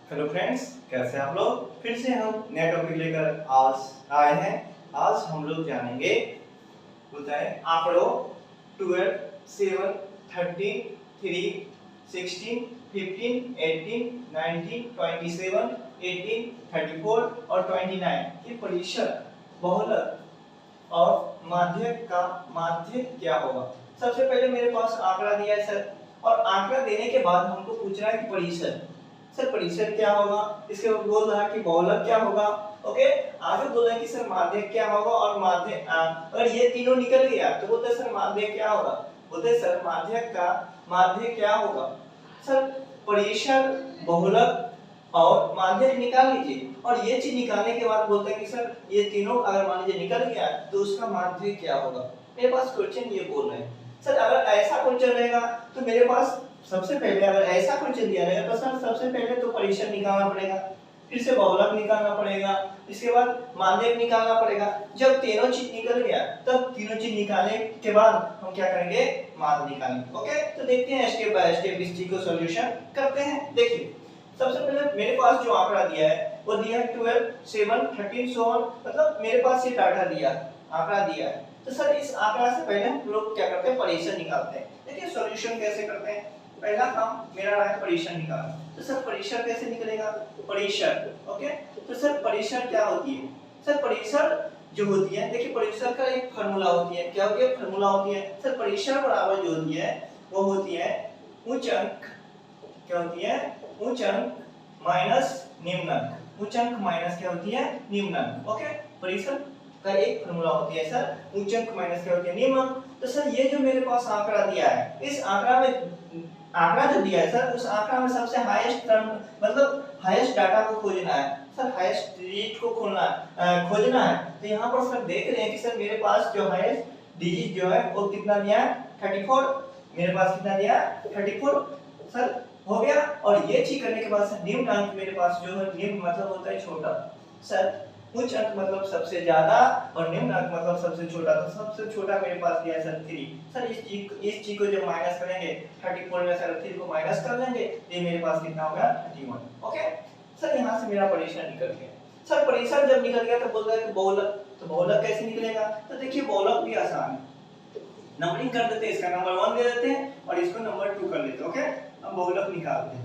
Hello friends, कैसे हैं आप लोग। फिर से हम नए टॉपिक लेकर आज आए हैं। आज हम लोग जानेंगे होता है आंकड़ों 12, 7, 13, 3, 16, 15, 18, 19, 27, 18, 34 और 29 के परिशद, बहुलक और माध्यक का माध्यक क्या होगा। सबसे पहले मेरे पास आंकड़ा दिया है सर, और आंकड़ा देने के बाद हमको पूछ रहा है कि परिशद। सर परिशद क्या होगा, इसके बाद बोल रहा है कि बहुलक क्या होगा। ओके, आगे बोल रहा है कि सर माध्यक क्या होगा, और माध्यक अगर ये तीनों निकल गया तो बोलते हैं सर माध्यक क्या होगा। बोलते हैं सर माध्यक का माध्यक क्या होगा। सर परिशद, बहुलक और माध्यक निकाल लीजिए, और ये चीज निकालने के बाद बोलते हैं कि सर ये तीनों अगर मान लीजिए निकल गया तो उसका माध्यक क्या होगा। मेरे पास क्वेश्चन ये बोल रहे हैं सर, अगर ऐसा क्वेश्चन रहेगा तो मेरे पास सबसे पहले अगर ऐसा क्वेश्चन दिया रहेगा तो सर सबसे पहले तो परिशद निकालना पड़ेगा, फिर से बहुलक निकालना पड़ेगा, इसके बाद माध्यक निकालना पड़ेगा। जब तीनों चीज निकल गया तब तीनों चीज निकालने के बाद हम क्या करेंगे, माध्य निकालेंगे। ओके, तो देखते हैं स्टेप बाय स्टेप इस चीज को सॉल्यूशन करते हैं। देखिए सबसे पहले मेरे पास जो आंकड़ा दिया है वो दिया है 12, 7, 13 सो ऑन, मतलब मेरे पास ये डाटा दिया आंकड़ा दिया है। तो सर इस आंकड़ा से पहले हम लोग क्या करते हैं, परिशद निकालते हैं। देखिए सॉल्यूशन कैसे करते हैं। पहला काम मेरा रहा है परिशद निकालना। तो सर परिशद कैसे निकलेगा, परिशद। ओके, तो सर परिशद क्या होती है। सर परिशद जो होती है, देखिए परिशद का एक फार्मूला होती है। क्या होती है, फार्मूला होती है सर परिशद बराबर जो होती है वो होती है उच्च अंक, क्या होती है, उच्च अंक माइनस निम्न अंक। उच्च अंक माइनस क्या होती है, निम्न अंक। ओके, परिशद का एक फार्मूला होती है सर उच्च अंक माइनस क्या होती है, निम्न अंक। तो सर ये जो मेरे पास आंकड़ा दिया है, इस आंकड़ा में आंकड़ा जो दिया है सर, उस आंकड़ा में सबसे हाईएस्ट टर्म मतलब हाईएस्ट डाटा को खोजना है सर, हाईएस्ट डिजिट को खोजना है। तो यहाँ पर सर देख रहे हैं कि सर मेरे पास जो हाईएस्ट डिजिट जो है वो कितना दिया है, 34। मेरे पास कितना दिया है, 34 सर हो गया। और ये चीज करने के बाद सर निम्न अंक मेरे पास जो है, निम्न मतलब होता है छोटा सर, उच्च अंक मतलब सबसे ज्यादा और निम्न अंक मतलब सबसे छोटा। तो सबसे छोटा मेरे पास दिया है सर 3। सर इस चीज को जब माइनस करेंगे 34 में सर 3 को माइनस कर लेंगे, ये मेरे पास कितना होगा, 31। ओके, सर यहाँ से मेरा परिशद निकल गया। सर परिशद जब निकल गया तो बोल रहा है कि बहुलक, तो बहुलक कैसे निकलेगा। तो देखिए बहुलक भी आसान है, नंबरिंग कर देते हैं, इसका नंबर 1 दे देते हैं और इसको नंबर 2 कर लेते हैं। ओके, अब बहुलक निकालते हैं।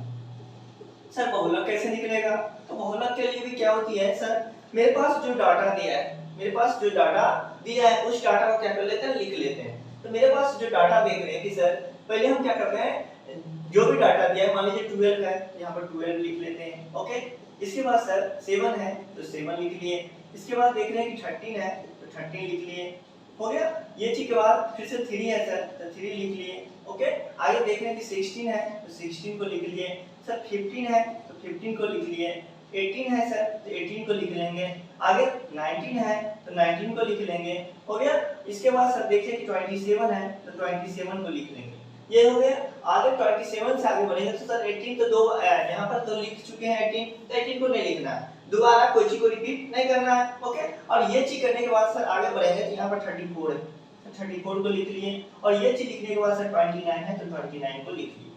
सर बहुलक कैसे निकलेगा, तो बहुलक के लिए भी क्या होती है सर, मेरे पास जो डाटा दिया है, मेरे पास जो डाटा दिया है उस डाटा को क्या कर लेते हैं, लिख लेते हैं। तो मेरे पास जो डाटा देख रहे हैं कि सर पहले हम क्या करते हैं, जो भी डाटा दिया है मान लीजिए 12 है, यहाँ पर 12 लिख लेते हैं। ओके, इसके बाद सर 7 है तो 7 लिख लिए, इसके बाद देख रहे हैं कि 13 है तो 13 लिख लिए, हो गया। ये चीज के बाद फिर से 3 है सर तो 3 लिख लिए। ओके, आगे देख रहे हैं कि 16 है तो 16 को लिख लिए, सर 15 है तो 15 को लिख लिए, 18 है सर तो 18 को लिख लेंगे, आगे 19 है तो 19 को लिख लेंगे, हो गया। इसके बाद सर देखिए कि 27 है तो 27 को लिख लेंगे, ये हो गया। आगे 27 से आगे बढ़ेंगे तो सर 18 तो दो यहाँ पर तो लिख चुके हैं 18, तो 18 को नहीं लिखना है, दोबारा कोई चीज को रिपीट नहीं करना है। ओके, और ये चीज करने के बाद सर आगे बढ़ेंगे तो यहाँ पर 34 है तो 34 को लिख लिए, और ये चीज लिखने के बाद सर 29 है तो 29 को लिख लिए,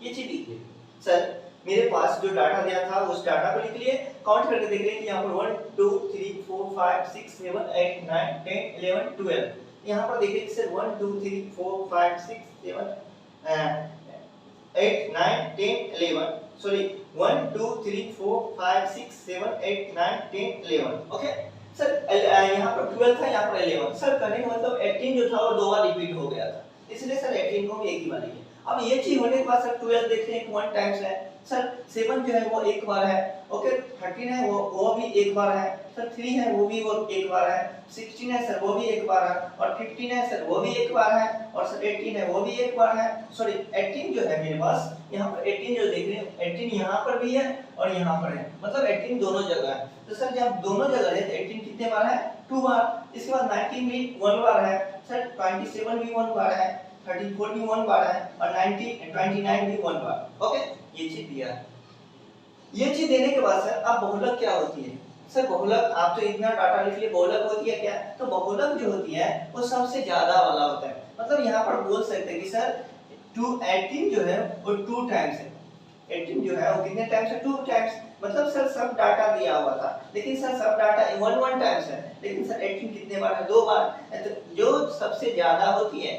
ये चीज लिख लिए। सर मेरे पास जो डाटा दिया था उस डाटा को लिख लिए, काउंट करके देख रहे हैं कि यहाँ पर 1 2 3 4 5 6 7 8 9 10 11 12। यहाँ पर देखिए कि सर 1 2 3 4 5 6 7 8 9 10 11, सॉरी 1 2 3 4 5 6 7 8 9 10 11। ओके सर, यहाँ पर 12 था, यहाँ पर 11। सर करने का मतलब 18 जो था वो दो बार रिपीट हो गया था, इसलिए सर 18 को हम एक ही बार लिखे। अब ये चीज होने के बाद सर 12 देखते हैं 1 टाइम्स है, सर 7 जो है वो एक बार है। ओके, 13 है वो भी एक बार है, सर 3 है वो भी एक बार है, 16 है सर वो भी एक बार है, और 15 है सर वो भी एक बार है, और सर 18 है वो भी एक बार है। सॉरी 18 जो है मेरे पास यहाँ पर 18 जो देख रहे हैं 18 यहाँ पर भी है और यहाँ पर है, मतलब 18 दोनों जगह है। तो सर जब दोनों जगह है तो 18 कितने बार है, 2 बार। इसके बाद 19 भी 1 बार है, सर 27 भी 1 बार है, 34 भी 1 बार है, और 29 भी 1 बार। ओके, ये चीज दिया है। ये चीज देने के बाद सर अब बहुलक क्या होती है। सर बहुलक आप तो इतना डाटा लिख लिए, बहुलक होती है क्या, तो बहुलक जो होती है वो सबसे ज्यादा वाला होता है। मतलब यहाँ पर बोल सकते हैं कि सर 18 जो है वो 2 टाइम्स है, 18 जो है वो कितने टाइम्स है, 2 टाइम्स। मतलब सर सब डाटा दिया हुआ था, लेकिन सर सब डाटा 1 टाइम्स है, लेकिन सर 18 कितने बार है, 2 बार। तो जो सबसे ज्यादा होती है,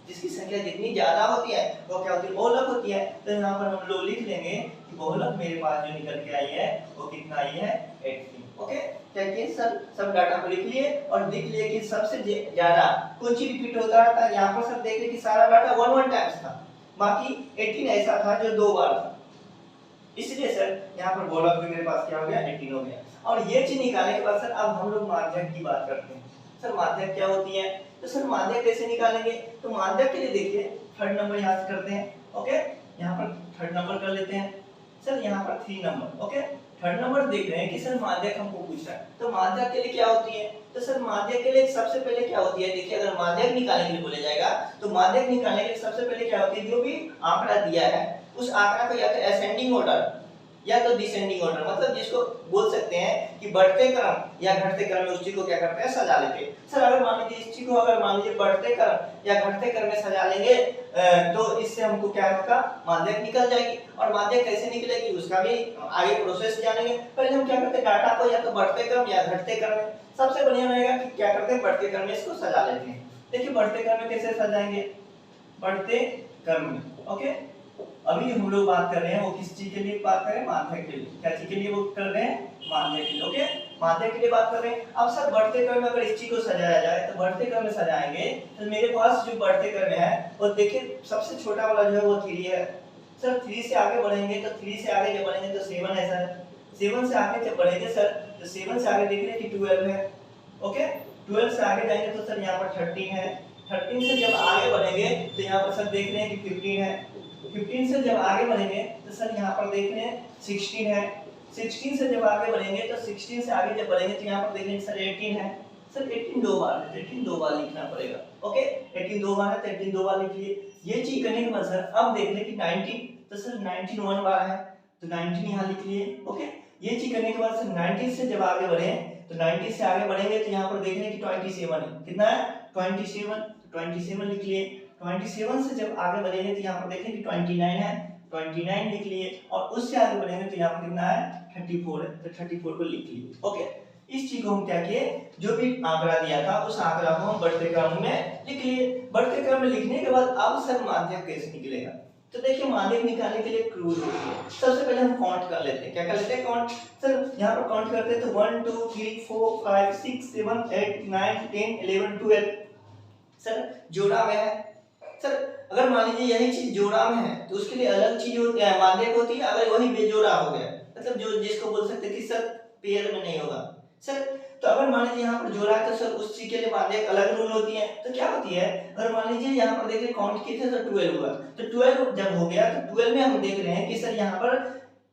जिसकी संख्या जितनी ज्यादा होती है वो क्या होती है, बहुलक होती है। तो यहाँ पर हम लोग लिख लेंगे कि बहुलक मेरे पास जो निकल के आई है वो कितना आई है, 18। ओके, देखिए सर सब डाटा को लिख लिए और देख लिए कि सबसे ज्यादा कौन सी रिपीट होता था। यहाँ पर सर देख लिए कि सारा डाटा 1 टाइम्स था, बाकी 18 ऐसा था जो 2 बार था, इसलिए सर यहाँ पर बहुलक भी मेरे पास क्या हो गया, 18 हो गया। और ये चीज निकालने के बाद सर अब हम लोग माध्यक की बात करते हैं। सर माध्यक क्या होती है, तो सर माध्यक कैसे निकालेंगे, तो माध्यक के लिए देखिए थर्ड नंबर यहाँ से करते हैं। ओके, यहाँ पर थर्ड नंबर कर लेते हैं। सर यहाँ पर 3 नंबर। ओके, थर्ड नंबर देख रहे हैं कि सर माध्यक हमको पूछा है, तो माध्यक के लिए क्या होती है, तो सर माध्यक के लिए सबसे पहले क्या होती है, देखिए अगर माध्यक निकालने के लिए बोला जाएगा तो माध्यक निकालने के लिए सबसे पहले क्या होती है, जो भी आंकड़ा दिया है उस आंकड़ा को या तो असेंडिंग ऑर्डर या तो डिसेंडिंग ऑर्डर, मतलब जिसको बोल सकते हैं कि बढ़ते क्रम या घटते क्रम में उस चीज को क्या करते हैं, सजा लेते हैं। सर अगर मान लीजिए इस चीज को अगर मान लीजिए बढ़ते क्रम या घटते क्रम में सजा लेंगे तो इससे हमको क्या होगा, माध्यक निकल जाएगी। और माध्यक कैसे निकलेगी उसका भी आगे प्रोसेस जानेंगे। पहले हम क्या करते हैं, डाटा को या तो बढ़ते क्रम या घटते क्रम में, सबसे बढ़िया रहेगा कि क्या करते हैं, बढ़ते क्रम में इसको सजा लेते हैं। देखिए बढ़ते क्रम में कैसे सजाएंगे, बढ़ते क्रम में। ओके, अभी हम लोग बात कर रहे हैं वो किस चीज के लिए बात कर रहे हैं, माध्यक के लिए। क्या चीज के लिए वो कर रहे हैं, माध्यक के लिए। ओके, माध्यक के लिए बात कर रहे हैं। अब सर बढ़ते क्रम में अगर इस चीज को सजाया जाए तो बढ़ते क्रम में सजाएंगे तो मेरे पास जो बढ़ते क्रम में है वो देखिए सबसे छोटा वाला जो है वो 3 है। सर 3 से आगे बढ़ेंगे तो 3 से आगे जब बढ़ेंगे तो 7 है सर, 7 से आगे जब बढ़ेंगे सर तो 7 से आगे देख रहे हैं कि 12 है। ओके, 12 से आगे जाएंगे तो सर यहाँ पर 13 है। 13 से जब आगे बढ़ेंगे तो यहाँ पर सर देख रहे हैं कि 15 है। 15 से जब आगे बढ़ेंगे तो सर यहाँ पर देख रहे हैं 16 है। 16 से जब आगे बढ़ेंगे तो 16 से आगे जब बढ़ेंगे तो यहाँ पर देख रहे हैं सर 18 है। सर 18 2 बार है, 18 2 बार लिखना पड़ेगा। ओके, 18 2 बार है तो 18 2 बार लिख लिए। ये चीज करने के बाद सर अब देख लें कि 19, तो सर 19 1 बार है तो 19 यहाँ लिख लिए। ओके, ये चीज करने के बाद सर 19 से जब आगे बढ़े तो 90 से आगे बढ़ेंगे तो यहाँ पर देख रहे हैं कि 27 है। कितना है, 27, 27 लिख लिए। 27 से जब आगे बढ़ेंगे तो यहाँ पर देखें कि 29 है, 29 लिख लिए। और उससे आगे बढ़ेंगे तो यहाँ पर कितना है, 34 है, तो 34 को लिख लिए। ओके, इस चीज को हम क्या किए, जो भी आंकड़ा दिया था उस आंकड़ा को हम बढ़ते क्रम में लिख लिए। बढ़ते क्रम में लिखने के बाद अब सर माध्यक कैसे निकलेगा, तो देखिए माध्यक निकालने के लिए क्रूज होती है। सबसे पहले हम काउंट कर लेते हैं। क्या कर लेते हैं, काउंट। सर यहाँ पर काउंट करते हैं तो 1 2 3 4 5 6 7 8 9 10 11 12 सर जोड़ा में है। सर अगर मान लीजिए यही चीज जोड़ा में है तो उसके लिए अलग चीज होती है, माध्यक होती है। अगर वही बेजोड़ा हो गया, मतलब जो जिसको बोल सकते हैं कि सर पेयर में नहीं होगा सर, तो अगर मान लीजिए यहाँ पर जोड़ा है तो सर उस चीज के लिए माध्यक अलग रूल होती है। तो क्या होती है, अगर मान लीजिए यहाँ पर देखिए काउंट किए थे तो 12 हुआ, तो 12 जब हो गया तो 12 में हम देख रहे हैं कि सर यहाँ पर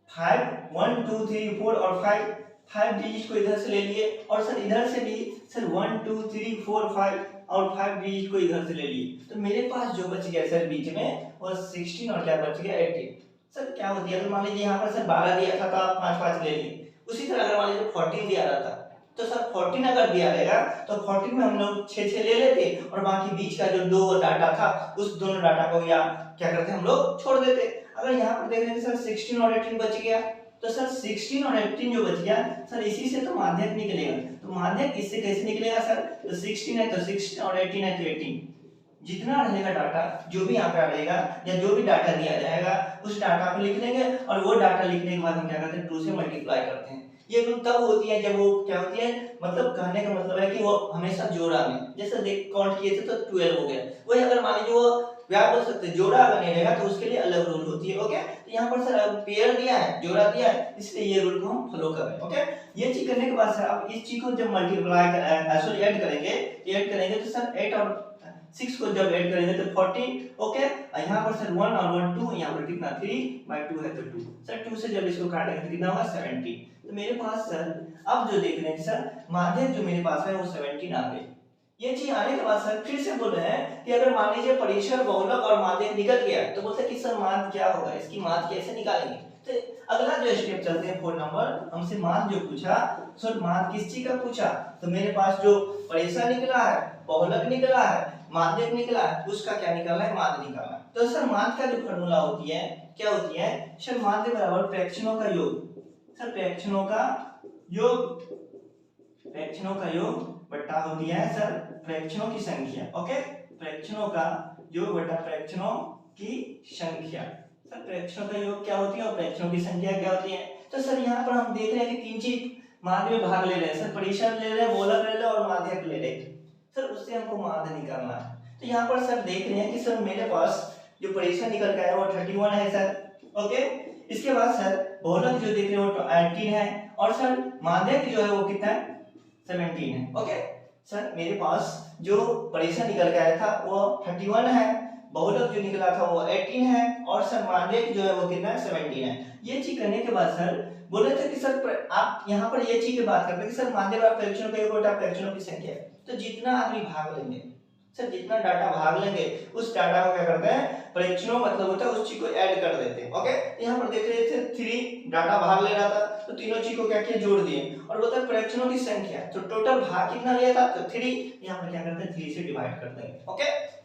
5 1 2 3 4 और 5 डिजिट को इधर से ले लिए, और सर इधर से भी सर 1 2 3 4 5 और 5 डिजिट को इधर से ले लिए। तो मेरे पास जो बच गया सर बीच में वो 16 और क्या बच गया 18। सर क्या होती है, अगर मान लीजिए यहाँ पर सर 12 दिया था तो आप 5 5 ले लिए। उसी तरह अगर मान लीजिए 14 दिया रहा था तो सर 14 अगर दिया रहेगा तो 14 में हम लोग 6 6 ले लेते और बाकी बीच का जो 2 डाटा था उस दोनों डाटा को या क्या करते हम लोग छोड़ देते। अगर यहाँ पर देख रहे हैं सर 16 और 18 बच गया, तो सर 16 और 18 जो बच गया सर इसी से तो माध्यक निकलेगा। तो माध्यक इससे कैसे निकलेगा सर, तो 16 है तो 16 और 18 है तो 18। जितना रहेगा डाटा, जो भी आंकड़ा रहेगा या जो भी डाटा दिया जाएगा उस डाटा को लिख लेंगे, और वो डाटा लिखने के बाद हम क्या करते हैं 2 से मल्टीप्लाई करते हैं। ये रूल तब होती है जब वो क्या होती है, मतलब कहने का मतलब है कि वो हमेशा जोड़ा में, जैसे देख काउंट किए थे तो 12 हो गया, वही अगर मान लीजिए वो क्या बोल सकते हैं जोड़ा अगर नहीं रहेगा तो उसके लिए अलग रूल होती है। ओके, तो यहाँ पर सर पेयर दिया है, जोड़ा दिया है, इसलिए ये रूल को हम फॉलो कर रहे हैं। ओके, ये चीज करने के बाद सर आप इस चीज को जब मल्टीप्लाई सॉरी ऐड करेंगे तो सर 8 और 6 को जब ऐड करेंगे तो 14। ओके, यहाँ पर सर 1 और 1 2, यहाँ पर कितना 3/2 है तो 2। सर 2 से जब इसको काटेंगे तो कितना होगा 70। तो मेरे पास सर अब जो देख रहे हैं सर माध्यक जो मेरे पास है वो 17 आ गए। ये चीज आने के बाद सर फिर से बोल रहे हैं कि अगर मान लीजिए परिसर, बहुलक और माध्यक निकल गया तो बोलते हैं कि सर माध्य क्या होगा, इसकी माध्य कैसे निकालेंगे। तो अगला जो स्टेप चलते हैं 4 नंबर, हमसे माध्य जो पूछा, सर माध्य किस चीज का पूछा, तो मेरे पास जो परिसर निकला है, बहुलक निकला है, माध्यक निकला है, उसका क्या निकालना है, माध्य निकालना है। तो सर माध्य का जो फॉर्मूला होती है क्या होती है सर, माध्य बराबर फ्रैक्शनों का योग सर, फ्रैक्शनों का योग बट्टा होती है सर फ्रैक्शनों की संख्या। ओके, फ्रैक्शनों का योग बट्टा फ्रैक्शनों की संख्या। सर फ्रैक्शनों का योग क्या होती है और फ्रैक्शनों की संख्या क्या होती है। तो सर यहाँ पर हम देख रहे हैं कि तीन चीज माध्य में भाग ले रहे हैं सर, परिसर ले रहे हैं, गोलक ले रहे हैं और माध्यक ले रहे हैं सर, उससे हमको माध्य निकालना है। तो यहाँ पर सर देख रहे हैं कि सर मेरे पास जो परिसर निकल का है वो 31 है सर। ओके, इसके बाद सर बहुलक जो देख रहे हो 18 है और सर माध्यक जो है वो कितना है 17 है। ओके सर, मेरे पास जो परिसर निकल के आया था वो 31 है, बहुलक जो निकला था वो 18 है और सर माध्यक जो है वो कितना है 17 है। ये चीज करने के बाद सर बोले थे कि सर आप यहाँ पर ये चीज की बात करते हैं कि सर माध्य बराबर फ्रैक्शनों का योग बटा फ्रैक्शनों की संख्या है। तो जितना आदमी भाग लेंगे सर, जितना डाटा भाग लेंगे उस डाटा को क्या करते हैं फ्रैक्शनों मतलब होता है उस चीज को ऐड कर देते हैं। ओके, यहाँ पर देख रहे थे 3 डाटा भाग ले रहा था तो तीनों चीज को क्या किया जोड़ दिए और बोलते हैं फ्रैक्शनों की संख्या, तो टोटल भाग कितना लिया था तो 3, यहाँ पर क्या करते हैं 3 से डिवाइड कर देंगे। ओके,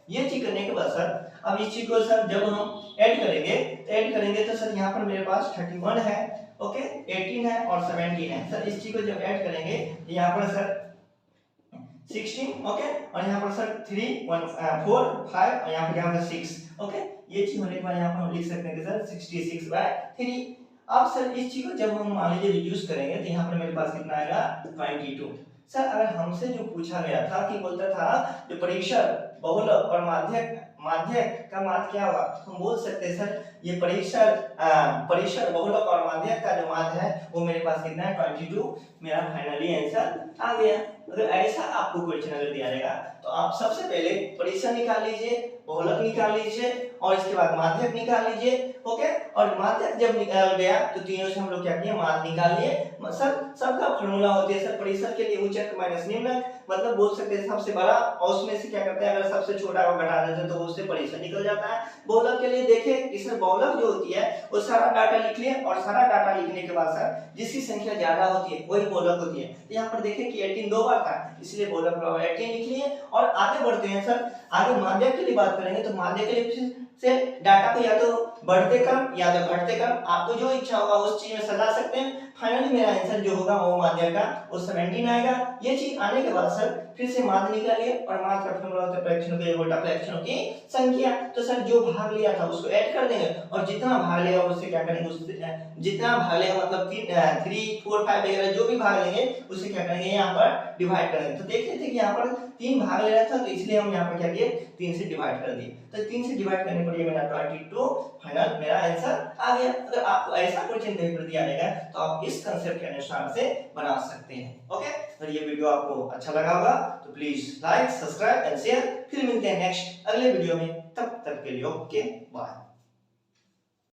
ये चीज करने के बाद सर अब इस चीज को सर जब हम ऐड करेंगे तो सर यहाँ पर मेरे पास 31 है, ओके 18 है और 17 है सर। इस चीज को जब ऐड करेंगे यहाँ पर सर 16, ओके और यहाँ पर सर 3 1 4 5 और यहाँ पर क्या होगा 6। ओके, ये चीज होने के बाद यहाँ पर हम लिख सकते हैं कि सर 66/3। अब सर इस चीज को जब हम मान लीजिए रिड्यूस करेंगे तो यहाँ पर मेरे पास कितना आएगा 22। सर अगर हमसे जो पूछा गया था कि बोलता था जो परिसर बहुलक और माध्यक का माध्य क्या होगा, हम बोल सकते हैं सर ये परिसर बहुलक और माध्यक का जो माध्य है वो मेरे पास कितना है 22। मेरा फाइनली आंसर आ गया। अगर ऐसा आपको क्वेश्चन अगर दिया जाएगा तो आप सबसे पहले परिसर निकाल लीजिए, बहुलक निकाल लीजिए और इसके बाद माध्यक निकाल लीजिए। ओके, और माध्यक जब निकाल गया तो तीनों से हम लोग क्या किए माध्य निकाल लिए। सर सबका फॉर्मूला होती है सर परिसर के लिए उच्चक माइनस निम्नक, मतलब बोल सकते हैं सबसे बड़ा और उसमें से क्या करते हैं अगर सबसे छोटा को घटा देते हैं तो उससे परिसर निकल जाता है। बहुलक के लिए देखें कि सर बहुलक जो होती है वो सारा डाटा लिख लिए और सारा डाटा लिखने के बाद सर जिसकी संख्या ज्यादा होती है वही बहुलक होती है। तो यहाँ पर देखें कि 18 दो बार था इसलिए बहुलक बराबर 18 लिख लिए और आगे बढ़ते हैं सर। आगे माध्यक के लिए बात करेंगे तो माध्यक के लिए से डाटा को या तो बढ़ते क्रम या तो घटते क्रम, आपको जो इच्छा होगा उस चीज में सजा सकते हैं। फाइनली मेरा आंसर जो होगा वो माध्यक का वो 17 आएगा। ये चीज आने के बाद सर फिर से माध्य निकालिए और माध्य का फॉर्मूला होता है फ्रैक्शनों के योग बटा फ्रैक्शनों की संख्या। तो सर जो भाग लिया था उसको ऐड कर देंगे और जितना भाग लेगा उससे क्या करेंगे, उससे जितना भाग लेगा मतलब 3 4 5 वगैरह जो भी भाग लेंगे उससे क्या करेंगे यहाँ पर डिवाइड करेंगे। तो देख रहे थे कि यहाँ पर 3 भाग ले रहा था तो इसलिए हम यहाँ पर क्या किए 3 से डिवाइड कर दिए। तो 3 से डिवाइड करने पर ये मेरा 22 फाइनल मेरा आंसर आ गया। अगर आपको ऐसा क्वेश्चन कहीं पर दिया जाएगा तो आप इस कंसेप्ट के अनुसार से बना सकते हैं। ओके, अगर ये वीडियो आपको अच्छा लगा होगा तो please like subscribe and share. फिर मिलते हैं नेक्स्ट अगले वीडियो में, तब तक के लिए ओके बाय।